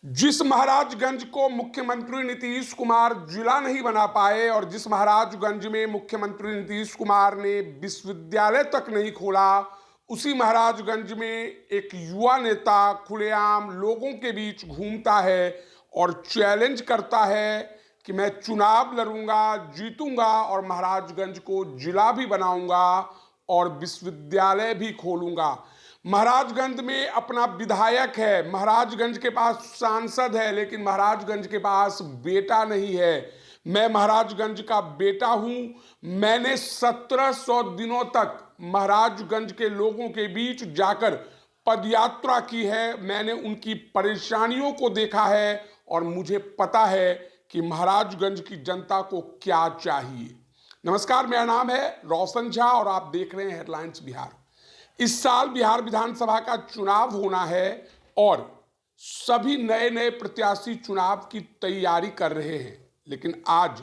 जिस महाराजगंज को मुख्यमंत्री नीतीश कुमार जिला नहीं बना पाए और जिस महाराजगंज में मुख्यमंत्री नीतीश कुमार ने विश्वविद्यालय तक नहीं खोला, उसी महाराजगंज में एक युवा नेता खुलेआम लोगों के बीच घूमता है और चैलेंज करता है कि मैं चुनाव लड़ूंगा, जीतूंगा और महाराजगंज को जिला भी बनाऊंगा और विश्वविद्यालय भी खोलूंगा। महाराजगंज में अपना विधायक है, महाराजगंज के पास सांसद है, लेकिन महाराजगंज के पास बेटा नहीं है। मैं महाराजगंज का बेटा हूं। मैंने 1700 दिनों तक महाराजगंज के लोगों के बीच जाकर पदयात्रा की है। मैंने उनकी परेशानियों को देखा है और मुझे पता है कि महाराजगंज की जनता को क्या चाहिए। नमस्कार, मेरा नाम है रोशन झा और आप देख रहे हैं हेडलाइंस बिहार। इस साल बिहार विधानसभा का चुनाव होना है और सभी नए नए प्रत्याशी चुनाव की तैयारी कर रहे हैं, लेकिन आज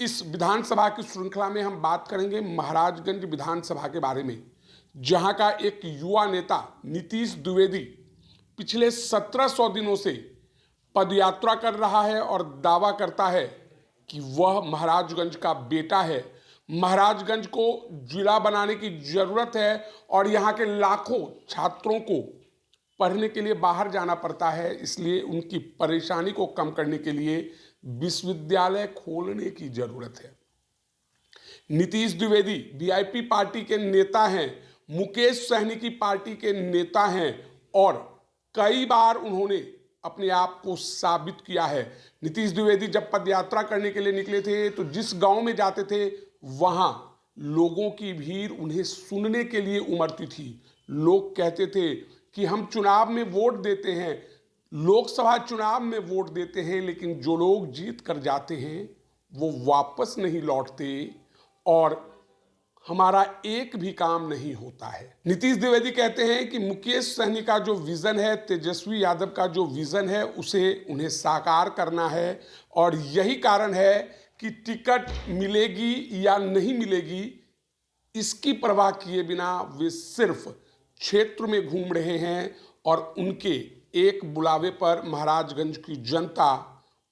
इस विधानसभा की श्रृंखला में हम बात करेंगे महाराजगंज विधानसभा के बारे में, जहां का एक युवा नेता नीतीश द्विवेदी पिछले 1700 दिनों से पदयात्रा कर रहा है और दावा करता है कि वह महाराजगंज का बेटा है। महाराजगंज को जिला बनाने की जरूरत है और यहाँ के लाखों छात्रों को पढ़ने के लिए बाहर जाना पड़ता है, इसलिए उनकी परेशानी को कम करने के लिए विश्वविद्यालय खोलने की जरूरत है। नीतीश द्विवेदी वीआईपी पार्टी के नेता हैं, मुकेश सहनी की पार्टी के नेता हैं और कई बार उन्होंने अपने आप को साबित किया है। नीतीश द्विवेदी जब पदयात्रा करने के लिए निकले थे तो जिस गांव में जाते थे वहां लोगों की भीड़ उन्हें सुनने के लिए उमड़ती थी। लोग कहते थे कि हम चुनाव में वोट देते हैं, लोकसभा चुनाव में वोट देते हैं, लेकिन जो लोग जीत कर जाते हैं वो वापस नहीं लौटते और हमारा एक भी काम नहीं होता है। नीतीश द्विवेदी कहते हैं कि मुकेश सहनी का जो विजन है, तेजस्वी यादव का जो विजन है, उसे उन्हें साकार करना है और यही कारण है कि टिकट मिलेगी या नहीं मिलेगी इसकी परवाह किए बिना वे सिर्फ क्षेत्र में घूम रहे हैं और उनके एक बुलावे पर महाराजगंज की जनता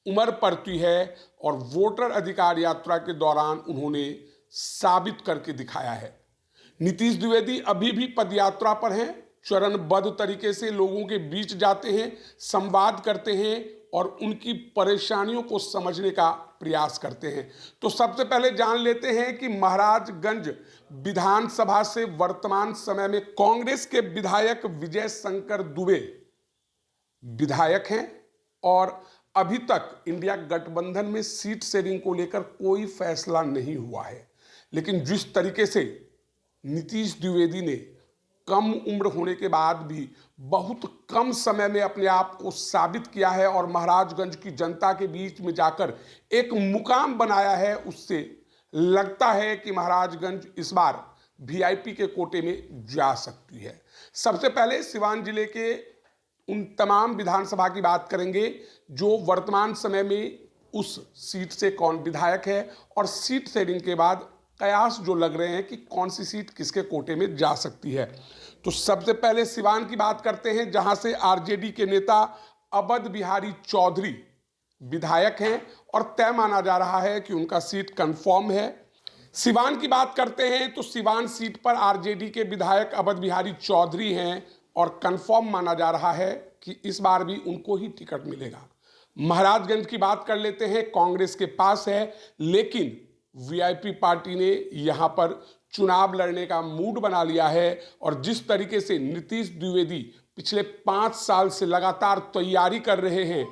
उमड़ पड़ती है और वोटर अधिकार यात्रा के दौरान उन्होंने साबित करके दिखाया है। नीतीश द्विवेदी अभी भी पदयात्रा पर हैं, चरणबद्ध तरीके से लोगों के बीच जाते हैं, संवाद करते हैं और उनकी परेशानियों को समझने का प्रयास करते हैं। तो सबसे पहले जान लेते हैं कि महाराजगंज विधानसभा से वर्तमान समय में कांग्रेस के विधायक विजय शंकर दुबे विधायक हैं और अभी तक इंडिया गठबंधन में सीट शेयरिंग को लेकर कोई फैसला नहीं हुआ है। लेकिन जिस तरीके से नीतीश द्विवेदी ने कम उम्र होने के बाद भी बहुत कम समय में अपने आप को साबित किया है और महाराजगंज की जनता के बीच में जाकर एक मुकाम बनाया है, उससे लगता है कि महाराजगंज इस बार वीआईपी के कोटे में जा सकती है। सबसे पहले सिवान जिले के उन तमाम विधानसभा की बात करेंगे जो वर्तमान समय में उस सीट से कौन विधायक है और सीट शेयरिंग के बाद कयास जो लग रहे हैं कि कौन सी सीट किसके कोटे में जा सकती है। तो सबसे पहले सिवान की बात करते हैं, जहां से आरजेडी के नेता अवध बिहारी चौधरी विधायक हैं और तय माना जा रहा है कि उनका सीट कंफर्म है। सिवान की बात करते हैं तो सिवान सीट पर आरजेडी के विधायक अवध बिहारी चौधरी हैं और कंफर्म माना जा रहा है कि इस बार भी उनको ही टिकट मिलेगा। महाराजगंज की बात कर लेते हैं, कांग्रेस के पास है, लेकिन वीआईपी पार्टी ने यहां पर चुनाव लड़ने का मूड बना लिया है और जिस तरीके से नीतीश द्विवेदी पिछले 5 साल से लगातार तैयारी कर रहे हैं।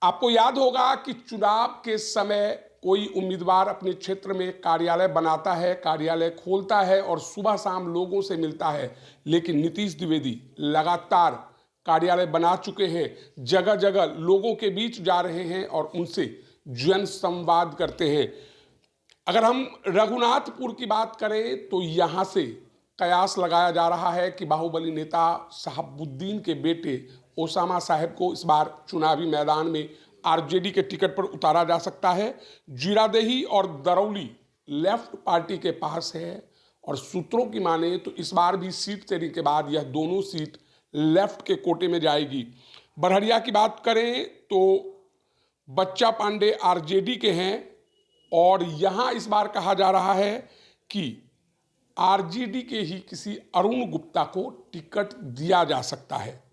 आपको याद होगा कि चुनाव के समय कोई उम्मीदवार अपने क्षेत्र में कार्यालय बनाता है, कार्यालय खोलता है और सुबह शाम लोगों से मिलता है, लेकिन नीतीश द्विवेदी लगातार कार्यालय बना चुके हैं, जगह जगह लोगों के बीच जा रहे हैं और उनसे जन संवाद करते हैं। अगर हम रघुनाथपुर की बात करें तो यहां से कयास लगाया जा रहा है कि बाहुबली नेता शहाबुद्दीन के बेटे ओसामा साहब को इस बार चुनावी मैदान में आरजेडी के टिकट पर उतारा जा सकता है। जीरादेही और दरौली लेफ्ट पार्टी के पास है और सूत्रों की माने तो इस बार भी सीट शेयरिंग के बाद यह दोनों सीट लेफ्ट के कोटे में जाएगी। बरहड़िया की बात करें तो बच्चा पांडे आरजेडी के हैं और यहां इस बार कहा जा रहा है कि आरजेडी के ही किसी अरुण गुप्ता को टिकट दिया जा सकता है।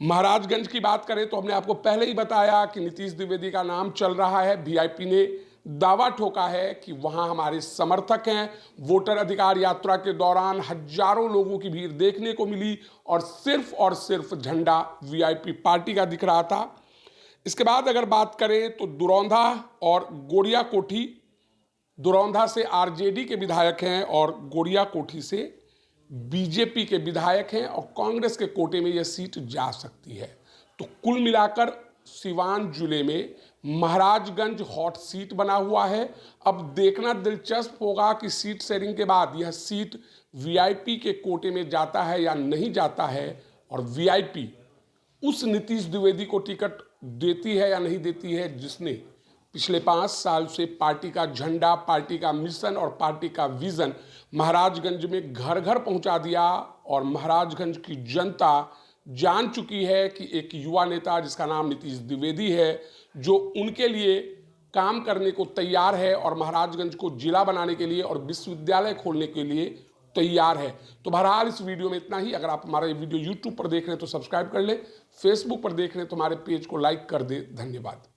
महाराजगंज की बात करें तो हमने आपको पहले ही बताया कि नीतीश द्विवेदी का नाम चल रहा है। वीआईपी ने दावा ठोका है कि वहां हमारे समर्थक हैं। वोटर अधिकार यात्रा के दौरान हजारों लोगों की भीड़ देखने को मिली और सिर्फ झंडा वीआईपी पार्टी का दिख रहा था। इसके बाद अगर बात करें तो दुरौंधा और गोड़िया कोठी, दुरौंधा से आरजेडी के विधायक हैं और गोड़िया कोठी से बीजेपी के विधायक हैं और कांग्रेस के कोटे में यह सीट जा सकती है। तो कुल मिलाकर सिवान जिले में महाराजगंज हॉट सीट बना हुआ है। अब देखना दिलचस्प होगा कि सीट शेयरिंग के बाद यह सीट वीआईपी के कोटे में जाता है या नहीं जाता है और वीआईपी उस नीतीश द्विवेदी को टिकट देती है या नहीं देती है जिसने पिछले 5 साल से पार्टी का झंडा, पार्टी का मिशन और पार्टी का विजन महाराजगंज में घर घर पहुंचा दिया। और महाराजगंज की जनता जान चुकी है कि एक युवा नेता जिसका नाम नीतीश द्विवेदी है, जो उनके लिए काम करने को तैयार है और महाराजगंज को जिला बनाने के लिए और विश्वविद्यालय खोलने के लिए तैयार है। तो बहरहाल इस वीडियो में इतना ही। अगर आप हमारा ये वीडियो यूट्यूब पर देख रहे हैं तो सब्सक्राइब कर लें, फेसबुक पर देख रहे हैं तो हमारे पेज को लाइक कर दें। धन्यवाद।